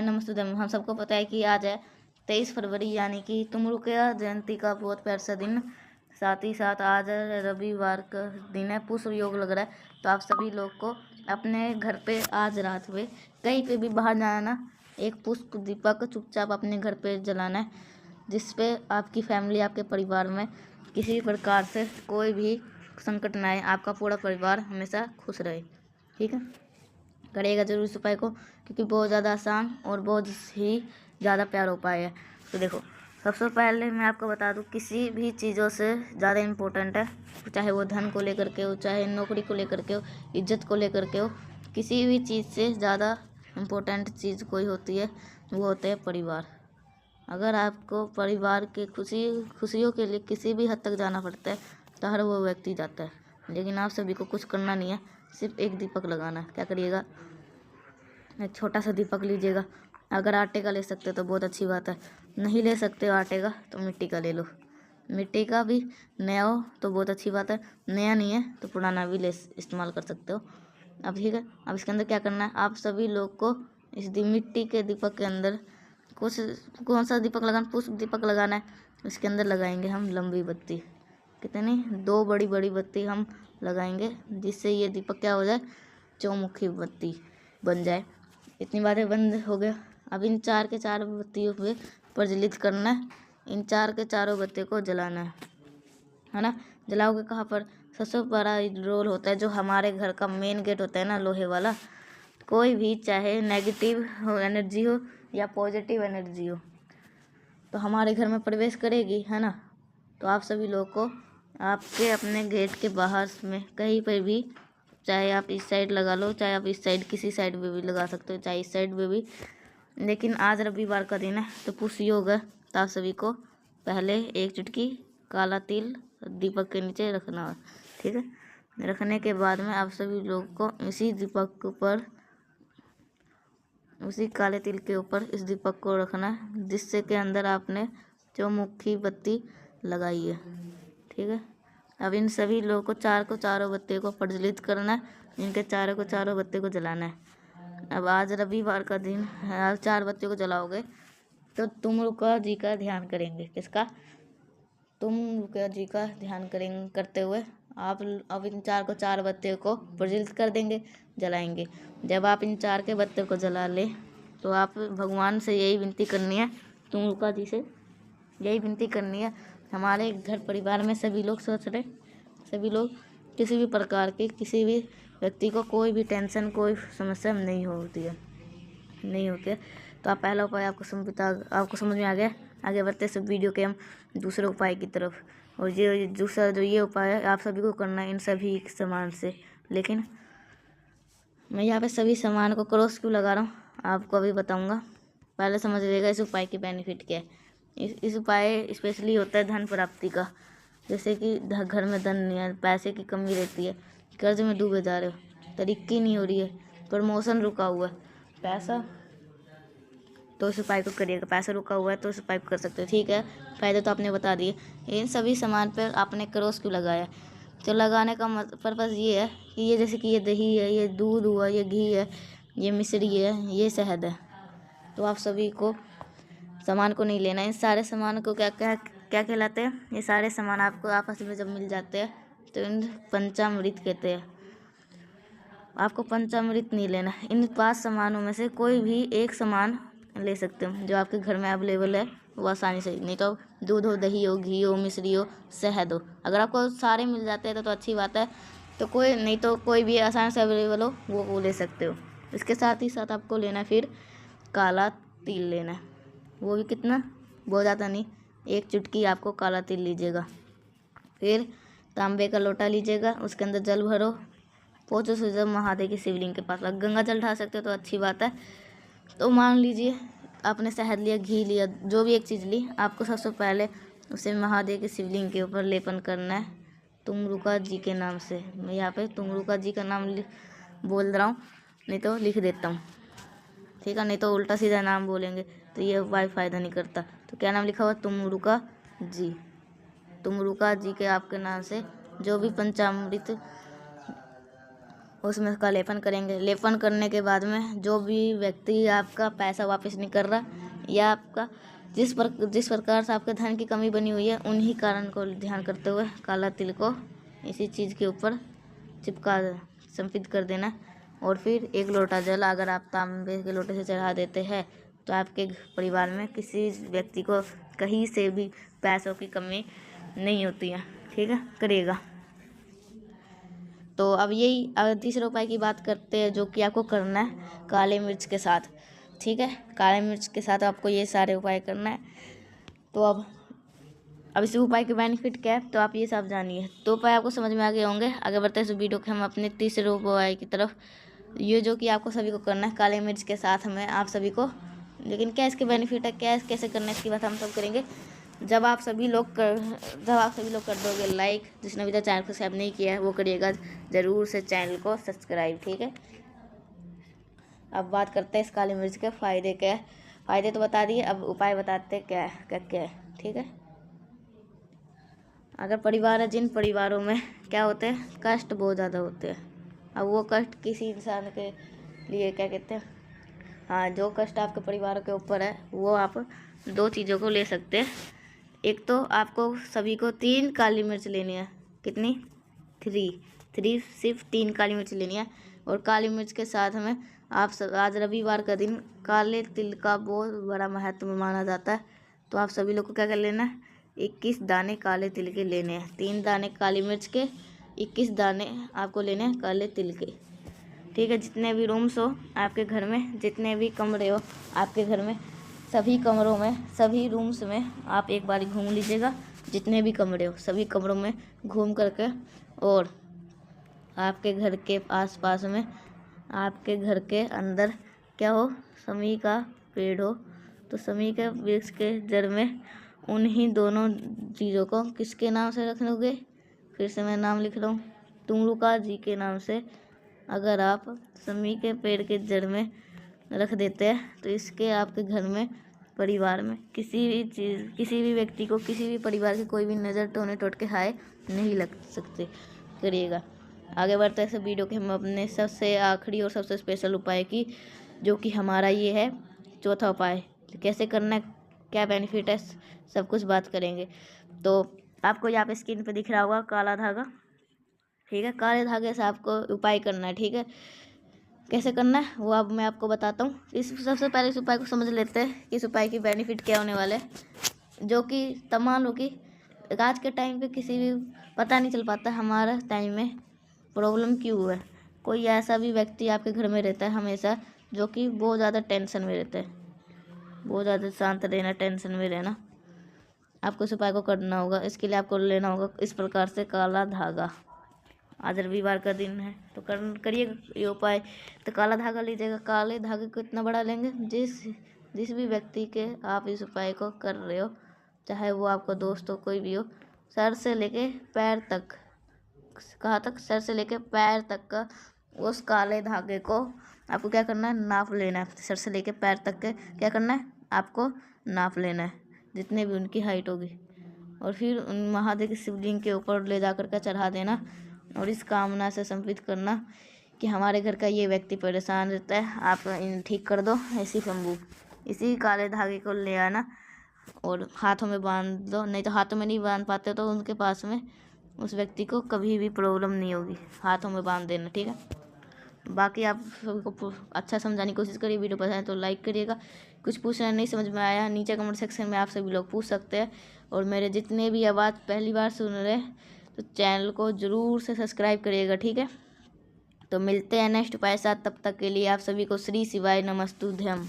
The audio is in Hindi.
नमस्ते। हम सबको पता है कि आज है 23 फरवरी, यानी कि तुमरुकिया जयंती का बहुत प्यारा सा दिन। साथ ही साथ आज रविवार का दिन है, पुष्प योग लग रहा है। तो आप सभी लोग को अपने घर पे आज रात में कहीं पे भी बाहर जाना ना, एक पुष्प दीपक चुपचाप अपने घर पे जलाना है, जिसपे आपकी फैमिली, आपके परिवार में किसी भी प्रकार से कोई भी संकट ना आए, आपका पूरा परिवार हमेशा खुश रहे। ठीक है, करिएगा जरूर इस उपाय को, क्योंकि बहुत ज़्यादा आसान और बहुत ही ज़्यादा प्यारा उपाय है। तो देखो, सबसे पहले मैं आपको बता दूं, किसी भी चीज़ों से ज़्यादा इम्पोर्टेंट है, चाहे वो धन को लेकर के हो, चाहे नौकरी को लेकर के हो, इज्जत को लेकर के हो, किसी भी चीज़ से ज़्यादा इम्पोर्टेंट चीज़ कोई होती है, वो होते हैं परिवार। अगर आपको परिवार के खुशियों के लिए किसी भी हद तक जाना पड़ता है तो हर वो व्यक्ति जाता है। लेकिन आप सभी को कुछ करना नहीं है, सिर्फ एक दीपक लगाना है। क्या करिएगा, एक छोटा सा दीपक लीजिएगा। अगर आटे का ले सकते हो तो बहुत अच्छी बात है, नहीं ले सकते हो आटे का तो मिट्टी का ले लो। मिट्टी का भी नया हो तो बहुत अच्छी बात है, नया नहीं है तो पुराना भी ले इस्तेमाल कर सकते हो। अब ठीक है, अब इसके अंदर क्या करना है, आप सभी लोग को इस मिट्टी के दीपक के अंदर कुछ, कौन सा दीपक लगाना, पुष्प दीपक लगाना है। इसके अंदर लगाएंगे हम लंबी बत्ती, कितनी, 2 बड़ी बड़ी बत्ती हम लगाएंगे, जिससे ये दीपक क्या हो जाए, चौमुखी बत्ती बन जाए। इतनी बातें बंद हो गया। अब इन 4 के 4 बत्तियों पे प्रज्वलित करना है, इन 4 के चारों बत्तियों को जलाना है ना। जलाओगे कहाँ पर, सबसे बड़ा रोल होता है जो हमारे घर का मेन गेट होता है ना, लोहे वाला। कोई भी चाहे नेगेटिव हो एनर्जी हो या पॉजिटिव एनर्जी हो, तो हमारे घर में प्रवेश करेगी, है ना। तो आप सभी लोग को आपके अपने गेट के बाहर में कहीं पर भी, चाहे आप इस साइड लगा लो, चाहे आप इस साइड किसी साइड पे भी लगा सकते हो, चाहे इस साइड पे भी। लेकिन आज रविवार का दिन है तो पुष्प योग है, तो आप सभी को पहले एक चुटकी काला तिल दीपक के नीचे रखना है। ठीक है, रखने के बाद में आप सभी लोग को इसी दीपक के ऊपर, उसी काले तिल के ऊपर इस दीपक को रखना है, जिससे के अंदर आपने चौमुखी बत्ती लगाई है। ठीक है, अब इन सभी लोगों को चारों बत्तियों को प्रज्वलित करना है, इनके चारों को चारों बत्ती को जलाना है। अब आज रविवार का दिन है, आज 4 बत्तियों को जलाओगे तो तुम रुका जी का ध्यान करेंगे। किसका, तुम रुका जी का ध्यान करेंगे। करते हुए आप अब इन 4 को 4 बत्तियों को प्रज्वलित कर देंगे, जलाएंगे। जब आप इन 4 के बत्तियों को जला ले तो आप भगवान से यही विनती करनी है, तुम रुका जी से यही विनती करनी है, हमारे घर परिवार में सभी लोग सोच रहे, सभी लोग किसी भी प्रकार के, किसी भी व्यक्ति को कोई भी टेंशन, कोई समस्या नहीं होती है, नहीं होती है। तो आप पहला उपाय आपको समझ में आ गया। आगे बढ़ते सब वीडियो के हम दूसरे उपाय की तरफ। और ये दूसरा जो ये उपाय है आप सभी को करना है इन सभी सामान से। लेकिन मैं यहाँ पे सभी सामान को क्रॉस क्यों लगा रहा हूँ आपको अभी बताऊँगा, पहले समझ लीजिएगा इस उपाय की बेनिफिट क्या है। इस उपाय स्पेशली होता है धन प्राप्ति का। जैसे कि घर में धन नहीं है, पैसे की कमी रहती है, कर्ज में डूबे जा रहे हो, तरक्की नहीं हो रही है, प्रमोशन रुका हुआ है, पैसा, तो इस उपाय को करिएगा। पैसा रुका हुआ है तो इस उपाय को कर सकते हो। ठीक है, फायदे तो आपने बता दिए। इन सभी सामान पर आपने क्रॉस क्यों लगाया, तो लगाने का पर्पज़ ये है कि ये, जैसे कि ये दही है, ये दूध हुआ, ये घी है, ये मिश्री है, ये शहद है, तो आप सभी को सामान को नहीं लेना। इन सारे सामान को क्या क्या क्या कहलाते हैं, ये सारे सामान आपको आपस में जब मिल जाते हैं तो इन पंचामृत कहते हैं। आपको पंचामृत नहीं लेना, इन 5 सामानों में से कोई भी एक सामान ले सकते हो जो आपके घर में अवेलेबल है, वो आसानी से। नहीं तो दूध हो, दही हो, घी हो, मिश्री हो, शहद हो, अगर आपको सारे मिल जाते हैं तो अच्छी बात है। तो कोई नहीं, तो कोई भी आसानी से अवेलेबल हो वो ले सकते हो। इसके साथ ही साथ आपको लेना फिर काला तिल लेना है, वो भी कितना, बहुत ज़्यादा नहीं, एक चुटकी आपको काला तिल लीजिएगा। फिर तांबे का लोटा लीजिएगा, उसके अंदर जल भरो, पहुँचो से जब महादेव की शिवलिंग के पास, गंगा जल ढा सकते हो तो अच्छी बात है। तो मान लीजिए आपने शहद लिया, घी लिया, जो भी एक चीज़ ली, आपको सबसे पहले उसे महादेव की शिवलिंग के ऊपर लेपन करना है तुमरुका जी के नाम से। मैं यहाँ पे तुमरुका जी का नाम बोल रहा हूँ, नहीं तो लिख देता हूँ। ठीक है, नहीं तो उल्टा सीधा नाम बोलेंगे तो ये उपाय फ़ायदा नहीं करता। तो क्या नाम लिखा हुआ, तुमरुका जी, तुमरुका जी के आपके नाम से जो भी पंचामृत उसमें उसका लेपन करेंगे। लेपन करने के बाद में जो भी व्यक्ति आपका पैसा वापस नहीं कर रहा या आपका जिस प्रकार से आपके धन की कमी बनी हुई है, उन्हीं कारण को ध्यान करते हुए काला तिल को इसी चीज़ के ऊपर चिपका संपित कर देना। और फिर 1 लोटा जल अगर आप तांबे के लोटे से चढ़ा देते हैं तो आपके परिवार में किसी व्यक्ति को कहीं से भी पैसों की कमी नहीं होती है। ठीक है, करिएगा। तो अब यही तीसरे उपाय की बात करते हैं जो कि आपको करना है काले मिर्च के साथ। ठीक है, काले मिर्च के साथ आपको ये सारे उपाय करना है। तो अब इस उपाय के बेनिफिट क्या है तो आप ये सब जानिए। तो उपाय आपको समझ में आ गए होंगे। आगे बढ़ते हैं इस वीडियो के हम अपने तीसरे उपाय की तरफ। ये जो कि आपको सभी को करना है काले मिर्च के साथ में आप सभी को। लेकिन क्या इसके बेनिफिट है, क्या कैसे करना है, इसकी बात हम सब करेंगे। जब आप सभी लोग कर दोगे लाइक, जिसने अभी तक चैनल को सब्सक्राइब नहीं किया है वो करिएगा ज़रूर से चैनल को सब्सक्राइब। ठीक है, अब बात करते हैं इस काली मिर्च के फ़ायदे क्या है। फ़ायदे तो बता दिए, अब उपाय बताते हैं क्या है। ठीक है, अगर परिवार है, जिन परिवारों में क्या होते हैं कष्ट बहुत ज़्यादा होते हैं, अब वो कष्ट किसी इंसान के लिए क्या कहते हैं, हाँ, जो कष्ट आपके परिवार के ऊपर है वो आप 2 चीज़ों को ले सकते हैं। एक तो आपको सभी को 3 काली मिर्च लेनी है। कितनी? 3 सिर्फ 3 काली मिर्च लेनी है। और काली मिर्च के साथ में आज रविवार का दिन काले तिल का बहुत बड़ा महत्व माना जाता है। तो आप सभी लोग को क्या कर लेना है, 21 दाने काले तिल के लेने हैं। 3 दाने काली मिर्च के, 21 दाने आपको लेने हैं काले तिल के। ठीक है, जितने भी रूम्स हो आपके घर में, जितने भी कमरे हो आपके घर में, सभी कमरों में, सभी रूम्स में आप एक बार घूम लीजिएगा। जितने भी कमरे हो सभी कमरों में घूम करके, और आपके घर के आसपास में, आपके घर के अंदर क्या हो, समी का पेड़ हो, तो समी के वृक्ष के जड़ में उन्हीं दोनों चीज़ों को किसके नाम से रख लोगे, फिर से मैं नाम लिख रहा हूँ, तुमरुका जी के नाम से अगर आप समी के पेड़ के जड़ में रख देते हैं तो इसके आपके घर में, परिवार में किसी भी चीज़, किसी भी व्यक्ति को, किसी भी परिवार की कोई भी नज़र टोने टोटके हाय नहीं लग सकते। करिएगा। आगे बढ़ते हैं इस वीडियो के हम अपने सबसे आखिरी और सबसे स्पेशल उपाय की, जो कि हमारा ये है चौथा उपाय। कैसे करना है, क्या बेनिफिट है, सब कुछ बात करेंगे। तो आपको यहाँ पे स्क्रीन पे दिख रहा होगा काला धागा। ठीक है, काले धागे से आपको उपाय करना है। ठीक है, कैसे करना है वो अब मैं आपको बताता हूँ। सबसे पहले इस उपाय को समझ लेते हैं कि इस उपाय की बेनिफिट क्या होने वाले हैं, जो कि तमाम लोग की आज के टाइम पे किसी भी पता नहीं चल पाता हमारा टाइम में प्रॉब्लम क्यों हुआ है। कोई ऐसा भी व्यक्ति आपके घर में रहता है हमेशा जो कि बहुत ज़्यादा टेंशन में रहता है, बहुत ज़्यादा शांत रहना, टेंशन में रहना। आपको इस उपाय को करना होगा। इसके लिए आपको लेना होगा इस प्रकार से काला धागा। आज रविवार का दिन है तो करिए ये उपाय। तो काला धागा लीजिएगा। काले धागे को इतना बड़ा लेंगे, जिस भी व्यक्ति के आप इस उपाय को कर रहे हो, चाहे वो आपका दोस्त हो, कोई भी हो, सर से लेके पैर तक, कहाँ तक, सर से लेके पैर तक का उस काले धागे को आपको क्या करना है, नाप लेना है। सर से लेके पैर तक के क्या करना है, आपको नाप लेना है, जितने भी उनकी हाइट होगी। और फिर उन महादेव के शिवलिंग के ऊपर ले जा कर के चढ़ा देना, और इस कामना से संपित करना कि हमारे घर का ये व्यक्ति परेशान रहता है, आप ठीक कर दो। ऐसी शंभू इसी काले धागे को ले आना और हाथों में बांध दो। नहीं तो हाथों में नहीं बांध पाते तो उनके पास में उस व्यक्ति को कभी भी प्रॉब्लम नहीं होगी, हाथों में बांध देना। ठीक है, बाकी आप सबको अच्छा समझाने की कोशिश करिए। वीडियो पसंद है तो लाइक करिएगा। कुछ पूछना नहीं समझ में आया नीचे कमेंट सेक्शन में आप सभी लोग पूछ सकते हैं। और मेरे जितने भी आवाज़ पहली बार सुन रहे हैं तो चैनल को ज़रूर से सब्सक्राइब करिएगा। ठीक है, तो मिलते हैं नेक्स्ट उपाय साथ। तब तक के लिए आप सभी को श्री शिवाय नमस्तुभ्यम।